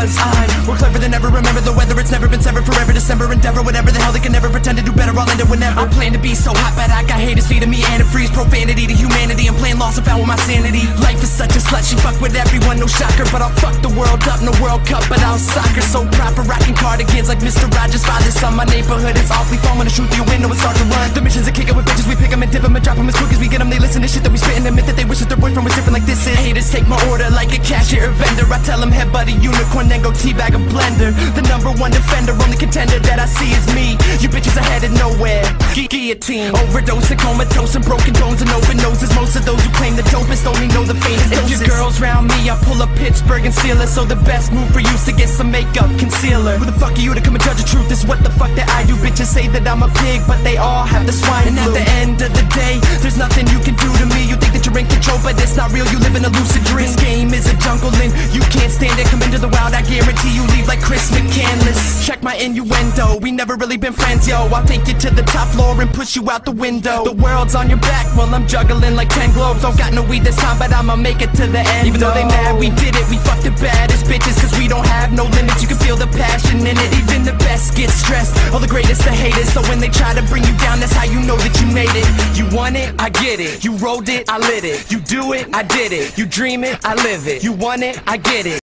Cause I'm more clever than ever. Remember the weather, it's never been severed. Forever December endeavor, whatever the hell they can never pretend to do better. I'll end it whenever. I plan to be so hot, but I got haters feeding me antifreeze. Profanity to humanity, I'm playing lost and found with my sanity. Life is such a slut, she fuck with everyone, no shocker. But I'll fuck the world up, no World Cup, but I'll soccer. So proper, rocking cardigans like Mr. Rogers' father son. My neighborhood is awfully fun when I shoot through your window and start to run. The mission's a kick it with bitches, we pick them and dip them and drop them as quick as we get them. They listen to shit that we spit and admit that they wish that their boyfriend was different like this is. Haters take my order like a cashier or vendor. I tell them head buddy unicorn, then go teabag a blender. The #1 defender, only contender that I see is me. You bitches are headed nowhere. Guillotine, overdose and comatose and broken bones and open noses. Most of those who claim the dopest only know the famous doses. If your girl's round me, I pull up Pittsburgh and seal her. So the best move for you is to get some makeup concealer. Who the fuck are you to come and judge the truth? This is what the fuck that I do. Bitches say that I'm a pig, but they all have the swine flu. And at the end of the day, there's nothing you can do to me. You think that you're in control, but it's not real, you live in a lucid dream. This game is a jungle and you can't stand it. Come into the wild, I guarantee you leave like Chris McCandless. Check my innuendo, we never really been friends, yo. I'll take you to the top floor and push you out the window. The world's on your back while I'm juggling like 10 globes. Don't got no weed this time, but I'ma make it to the end. Even though they mad, we did it, we fucked the baddest bitches. Cause we don't have no limits, you can feel the passion in it. Even the best get stressed, all the greatest the haters. So when they try to bring you down, that's how you know that you made it. You want it, I get it. You rolled it, I lit it. You do it, I did it. You dream it, I live it. You want it, I get it.